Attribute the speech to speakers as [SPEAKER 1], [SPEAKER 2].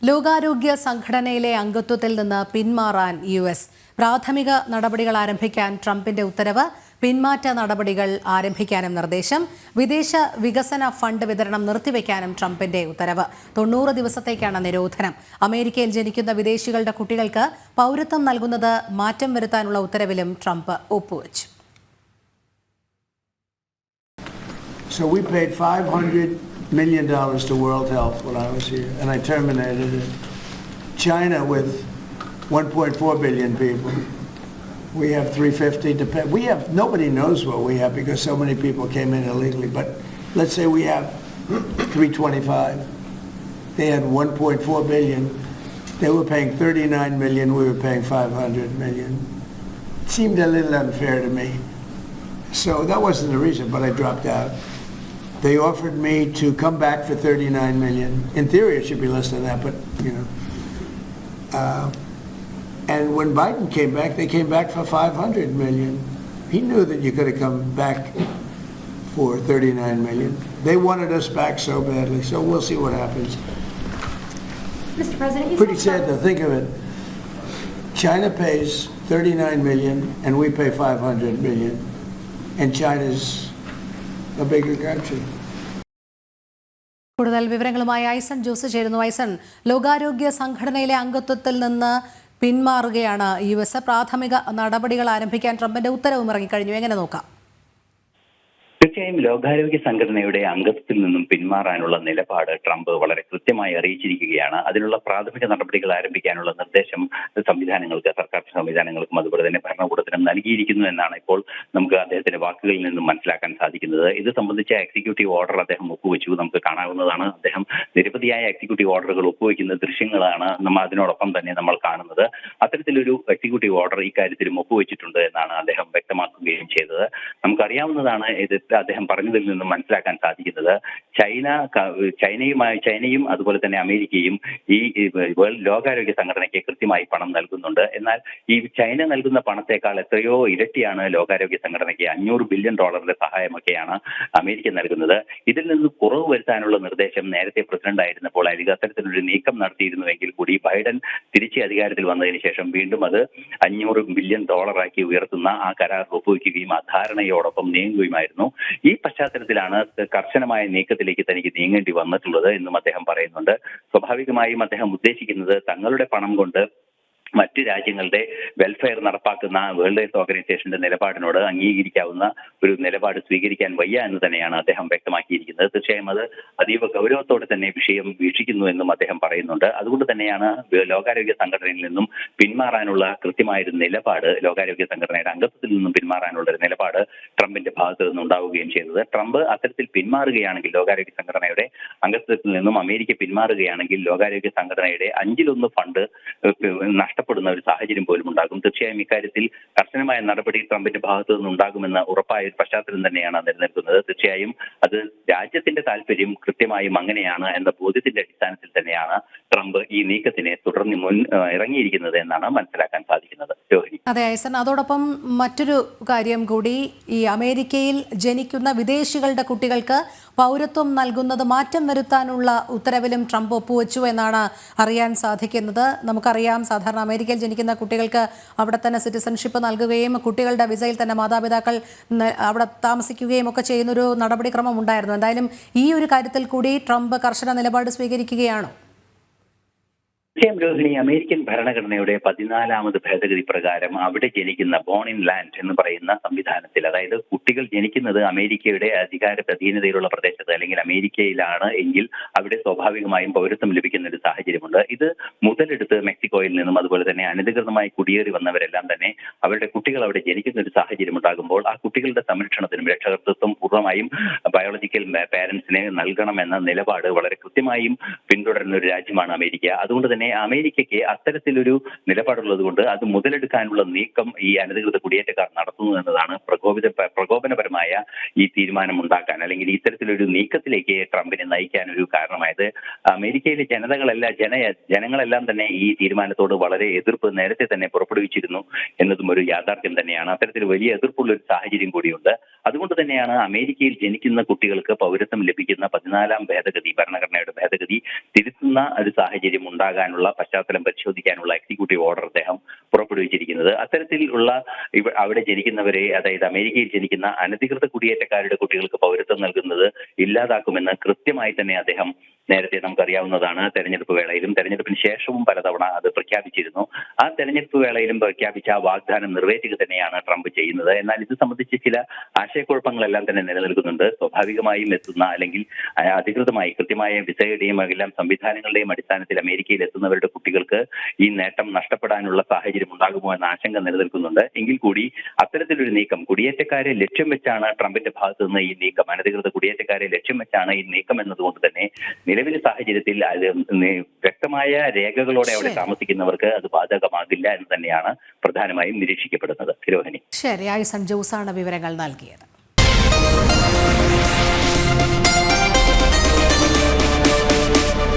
[SPEAKER 1] ലോകാരോഗ്യ സംഘടനയിലെ അംഗത്വത്തിൽ നിന്ന് പിന്മാറാൻ US. പ്രാഥമിക നടപടികൾ ആരംഭിക്കാൻ ട്രംപിന്റെ ഉത്തരവ്. പിന്മാറ്റ നടപടികൾ ആരംഭിക്കാനും നിർദ്ദേശം. വിദേശ വികസന ഫണ്ട് വിതരണം നിർത്തിവെക്കാനും ട്രംപിന്റെ ഉത്തരവ്. 90 ദിവസത്തേക്കാണ് നിരോധനം. അമേരിക്കയിൽ ജനിക്കുന്ന വിദേശികളുടെ കുട്ടികൾക്ക് പൗരത്വം നൽകുന്നത് മാറ്റം വരുത്താനുള്ള ഉത്തരവിലും ട്രംപ് ഒപ്പുവെച്ചു.
[SPEAKER 2] So we paid $500 million to World Health when I was here, and I terminated it. China with 1.4 billion people. We have 350 to pay. We have, nobody knows what we have because so many people came in illegally, but let's say we have 325. They had 1.4 billion. They were paying 39 million, we were paying 500 million. It seemed a little unfair to me. So that wasn't the reason, but I dropped out. They offered me to come back for 39 million. In theory, it should be less than that, but you know. And when Biden came back, they came back for 500 million. He knew that you could have come back for 39 million. They wanted us back so badly, so we'll see what happens.
[SPEAKER 3] Mr. President,
[SPEAKER 2] pretty sad to think of it. China pays 39 million, and we pay 500 million, and China's a bigger country.
[SPEAKER 1] കൂടുതൽ വിവരങ്ങളുമായി ഐസൺ ജോസ് ചേരുന്നു. ഐസൺ, ലോകാരോഗ്യ സംഘടനയിലെ അംഗത്വത്തിൽ നിന്ന് പിന്മാറുകയാണ് US. പ്രാഥമിക നടപടികൾ ആരംഭിക്കാൻ ട്രംപിന്റെ ഉത്തരവും ഇറങ്ങിക്കഴിഞ്ഞു. എങ്ങനെ നോക്കാം?
[SPEAKER 4] തീർച്ചയായും ലോകാരോഗ്യ സംഘടനയുടെ അംഗത്വത്തിൽ നിന്നും പിന്മാറാനുള്ള നിലപാട് ട്രംപ് വളരെ കൃത്യമായി അറിയിച്ചിരിക്കുകയാണ്. അതിനുള്ള പ്രാഥമിക നടപടികൾ ആരംഭിക്കാനുള്ള നിർദ്ദേശം സർക്കാർ സംവിധാനങ്ങൾക്കും അതുപോലെ തന്നെ ഭരണകൂടത്തിനും നൽകിയിരിക്കുന്നു എന്നാണ് ഇപ്പോൾ നമുക്ക് അദ്ദേഹത്തിന്റെ വാക്കുകളിൽ നിന്നും മനസ്സിലാക്കാൻ സാധിക്കുന്നത്. ഇത് സംബന്ധിച്ച എക്സിക്യൂട്ടീവ് ഓർഡർ അദ്ദേഹം ഒപ്പുവെച്ചു. നമുക്ക് കാണാവുന്നതാണ്. അദ്ദേഹം നിരവധിയായ എക്സിക്യൂട്ടീവ് ഓർഡറുകൾ ഒപ്പുവെക്കുന്ന ദൃശ്യങ്ങളാണ് അതിനോടൊപ്പം തന്നെ നമ്മൾ കാണുന്നത്. അത്തരത്തിലൊരു എക്സിക്യൂട്ടീവ് ഓർഡർ ഇക്കാര്യത്തിലും ഒപ്പുവെച്ചിട്ടുണ്ട് എന്നാണ് അദ്ദേഹം വ്യക്തമാക്കുകയും ചെയ്തത്. നമുക്കറിയാവുന്നതാണ് ഇത് അദ്ദേഹം പറഞ്ഞതിൽ നിന്നും മനസ്സിലാക്കാൻ സാധിക്കുന്നത്. ചൈനയും അതുപോലെ തന്നെ അമേരിക്കയും ഈ ലോകാരോഗ്യ സംഘടനയ്ക്ക് കൃത്യമായി പണം നൽകുന്നുണ്ട്. എന്നാൽ ഈ ചൈന നൽകുന്ന പണത്തെക്കാൾ എത്രയോ ഇരട്ടിയാണ് ലോകാരോഗ്യ സംഘടനയ്ക്ക്. $500 ബില്യൺ സഹായമൊക്കെയാണ് അമേരിക്ക നൽകുന്നത്. ഇതിൽ നിന്ന് കുറവ് വരുത്താനുള്ള നിർദ്ദേശം നേരത്തെ പ്രസിഡന്റ് ആയിരുന്നപ്പോൾ അത്തരത്തിലൊരു നീക്കം നടത്തിയിരുന്നുവെങ്കിൽ കൂടി ബൈഡൻ തിരിച്ച് അധികാരത്തിൽ വന്നതിന് ശേഷം വീണ്ടും അത് $500 ബില്യൺ ആക്കി ഉയർത്തുന്ന ആ കരാർ ഒപ്പുവെക്കുകയും ആ ധാരണയോടൊപ്പം നീങ്ങുകയുമായിരുന്നു. ഈ പശ്ചാത്തലത്തിലാണ് കർശനമായ നീക്കത്തിലേക്ക് തനിക്ക് നീങ്ങേണ്ടി വന്നിട്ടുള്ളത് എന്നും അദ്ദേഹം പറയുന്നുണ്ട്. സ്വാഭാവികമായും അദ്ദേഹം ഉദ്ദേശിക്കുന്നത് തങ്ങളുടെ പണം കൊണ്ട് മറ്റ് രാജ്യങ്ങളുടെ വെൽഫെയർ നടപ്പാക്കുന്ന വേൾഡ് ഹെൽത്ത് ഓർഗനൈസേഷന്റെ നിലപാടിനോട് അംഗീകരിക്കാവുന്ന ഒരു നിലപാട് സ്വീകരിക്കാൻ വയ്യ എന്ന് തന്നെയാണ് അദ്ദേഹം വ്യക്തമാക്കിയിരിക്കുന്നത്. തീർച്ചയായും അത് അതീവ ഗൗരവത്തോടെ തന്നെ വിഷയം വീക്ഷിക്കുന്നു എന്നും അദ്ദേഹം പറയുന്നുണ്ട്. അതുകൊണ്ട് തന്നെയാണ് ലോകാരോഗ്യ സംഘടനയിൽ നിന്നും പിന്മാറാനുള്ള കൃത്യമായൊരു നിലപാട്, ലോകാരോഗ്യ സംഘടനയുടെ അംഗത്വത്തിൽ നിന്നും പിന്മാറാനുള്ള ഒരു നിലപാട് ട്രംപിന്റെ ഭാഗത്ത് നിന്ന് ഉണ്ടാവുകയും ചെയ്തത്. ട്രംപ് അത്തരത്തിൽ പിന്മാറുകയാണെങ്കിൽ, ലോകാരോഗ്യ സംഘടനയുടെ അംഗത്വത്തിൽ നിന്നും അമേരിക്ക പിന്മാറുകയാണെങ്കിൽ ലോകാരോഗ്യ സംഘടനയുടെ 1/5 ഫണ്ട് നഷ്ടപ്പെടുന്ന ഒരു സാഹചര്യം പോലും ഉണ്ടാകും. തീർച്ചയായും ഇക്കാര്യത്തിൽ കർശനമായ നടപടി ട്രംപിന്റെ ഭാഗത്തു നിന്ന് ഉണ്ടാകുമെന്ന ഉറപ്പായ ഒരു പശ്ചാത്തലം തന്നെയാണ് നിലനിൽക്കുന്നത്. തീർച്ചയായും അത് രാജ്യത്തിന്റെ താല്പര്യം കൃത്യമായും അങ്ങനെയാണ് എന്ന ബോധ്യത്തിന്റെ അടിസ്ഥാനത്തിൽ തന്നെയാണ് ട്രംപ് ഈ നീക്കത്തിനെ തുടർന്ന് ഇറങ്ങിയിരിക്കുന്നത് എന്നാണ് മനസ്സിലാക്കാൻ സാധിക്കുന്നത്. രോഹിണി.
[SPEAKER 1] അതെ ഐസൺ, അതോടൊപ്പം മറ്റൊരു കാര്യം കൂടി, ഈ അമേരിക്കയിൽ ജനിക്കുന്ന വിദേശികളുടെ കുട്ടികൾക്ക് പൗരത്വം നൽകുന്നത് മാറ്റം വരുത്താനുള്ള ഉത്തരവിലും ട്രംപ് ഒപ്പുവെച്ചു എന്നാണ് അറിയാൻ സാധിക്കുന്നത്. നമുക്കറിയാം, സാധാരണ അമേരിക്കയിൽ ജനിക്കുന്ന കുട്ടികൾക്ക് അവിടെ തന്നെ സിറ്റിസൺഷിപ്പ് നൽകുകയും കുട്ടികളുടെ വിസയിൽ തന്നെ മാതാപിതാക്കൾ അവിടെ താമസിക്കുകയും ഒക്കെ ചെയ്യുന്നൊരു നടപടിക്രമം ഉണ്ടായിരുന്നു. എന്തായാലും ഈ ഒരു കാര്യത്തിൽ കൂടി ട്രംപ് കർശന നിലപാട് സ്വീകരിക്കുകയാണോ?
[SPEAKER 4] രോഹിണി, അമേരിക്കൻ ഭരണഘടനയുടെ 14ാമത് ഭേദഗതി പ്രകാരം അവിടെ ജനിക്കുന്ന ബോൺ ഇൻ ലാൻഡ് എന്ന് പറയുന്ന സംവിധാനത്തിൽ, അതായത് കുട്ടികൾ ജനിക്കുന്നത് അമേരിക്കയുടെ അധികാര അധീനതയിലുള്ള പ്രദേശത്ത് അല്ലെങ്കിൽ അമേരിക്കയിലാണ് എങ്കിൽ അവിടെ സ്വാഭാവികമായും പൗരത്വം ലഭിക്കുന്ന ഒരു സാഹചര്യമുണ്ട്. ഇത് മുതലെടുത്ത് മെക്സിക്കോയിൽ നിന്നും അതുപോലെ തന്നെ അനധികൃതമായി കുടിയേറി വന്നവരെല്ലാം തന്നെ അവരുടെ കുട്ടികൾ അവിടെ ജനിക്കുന്ന ഒരു സാഹചര്യം ഉണ്ടാകുമ്പോൾ ആ കുട്ടികളുടെ സംരക്ഷണത്തിനും രക്ഷകർതൃത്വം പൂർണ്ണമായും ബയോളജിക്കൽ പാരന്റ്സിനെ നൽകണമെന്ന നിലപാട് വളരെ കൃത്യമായും പിന്തുടരുന്ന ഒരു രാജ്യമാണ് അമേരിക്ക. അതുകൊണ്ട് തന്നെ അമേരിക്കയ്ക്ക് അത്തരത്തിലൊരു നിലപാടുള്ളത് കൊണ്ട് അത് മുതലെടുക്കാനുള്ള നീക്കം ഈ അനധികൃത കുടിയേറ്റക്കാർ നടത്തുന്നു എന്നതാണ് പ്രകോപനപരമായ ഈ തീരുമാനം ഉണ്ടാക്കാൻ അല്ലെങ്കിൽ ഇത്തരത്തിലൊരു നീക്കത്തിലേക്ക് ട്രംപിനെ നയിക്കാൻ ഒരു കാരണമായത്. അമേരിക്കയിലെ ജനങ്ങളെല്ലാം തന്നെ ഈ തീരുമാനത്തോട് വളരെ എതിർപ്പ് നേരത്തെ തന്നെ പുറപ്പെടുവിച്ചിരുന്നു എന്നതും ഒരു യാഥാർത്ഥ്യം തന്നെയാണ്. അത്തരത്തിൽ വലിയ എതിർപ്പുള്ള ഒരു സാഹചര്യം കൂടിയുണ്ട്. അതുകൊണ്ട് തന്നെയാണ് അമേരിക്കയിൽ ജനിക്കുന്ന കുട്ടികൾക്ക് പൗരത്വം ലഭിക്കുന്ന 14ാം ഭേദഗതി, ഭരണഘടനയുടെ ഭേദഗതി തിരുത്തുന്ന ഒരു സാഹചര്യം ഉണ്ടാകാനുള്ള പശ്ചാത്തലം പരിശോധിക്കാനുള്ള എക്സിക്യൂട്ടീവ് ഓർഡർ അദ്ദേഹം പുറപ്പെടുവിച്ചിരിക്കുന്നത്. അത്തരത്തിലുള്ള അവിടെ ജനിക്കുന്നവരെ, അതായത് അമേരിക്കയിൽ ജനിക്കുന്ന അനധികൃത കുടിയേറ്റക്കാരുടെ കുട്ടികൾക്ക് പൗരത്വം നൽകുന്നത് ഇല്ലാതാക്കുമെന്ന് കൃത്യമായി തന്നെ അദ്ദേഹം നേരത്തെ നമുക്കറിയാവുന്നതാണ്. തെരഞ്ഞെടുപ്പ് വേളയിലും തെരഞ്ഞെടുപ്പിന് ശേഷവും പലതവണ അത് പ്രഖ്യാപിച്ചിരുന്നു. ആ തെരഞ്ഞെടുപ്പ് വേളയിലും പ്രഖ്യാപിച്ച ആ വാഗ്ദാനം നിറവേറ്റുക തന്നെയാണ് ട്രംപ് ചെയ്യുന്നത്. എന്നാൽ ഇത് സംബന്ധിച്ച് ചില ആശയക്കുഴപ്പങ്ങളെല്ലാം തന്നെ നിലനിൽക്കുന്നുണ്ട്. സ്വാഭാവികമായും എത്തുന്ന അല്ലെങ്കിൽ അധികൃതമായി കൃത്യമായ വിസയുടെയും എല്ലാം സംവിധാനങ്ങളുടെയും അടിസ്ഥാനത്തിൽ അമേരിക്കയിൽ എത്തുന്നവരുടെ കുട്ടികൾക്ക് ഈ നേട്ടം നഷ്ടപ്പെടാനുള്ള സാഹചര്യം ഉണ്ടാകുമോ എന്ന ആശങ്ക നിലനിൽക്കുന്നുണ്ട്. എങ്കിൽ കൂടി അത്തരത്തിലൊരു നീക്കം കുടിയേറ്റക്കാരെ ലക്ഷ്യം വെച്ചാണ് ട്രംപിന്റെ ഭാഗത്തു നിന്ന് ഈ നീക്കം, അനധികൃത കുടിയേറ്റക്കാരെ ലക്ഷ്യം വെച്ചാണ് ഈ നീക്കം എന്നതുകൊണ്ട് തന്നെ നിലവിലെ സാഹചര്യത്തിൽ അത് വ്യക്തമായ രേഖകളോടെ അവിടെ താമസിക്കുന്നവർക്ക് അത് ബാധകമാകില്ല എന്ന് തന്നെയാണ് പ്രധാനമായും നിരീക്ഷിക്കപ്പെടുന്നത്. രോഹിണി.
[SPEAKER 1] ശരി, ഐസൺ ജോസാണ് വിവരങ്ങൾ നൽകിയത്.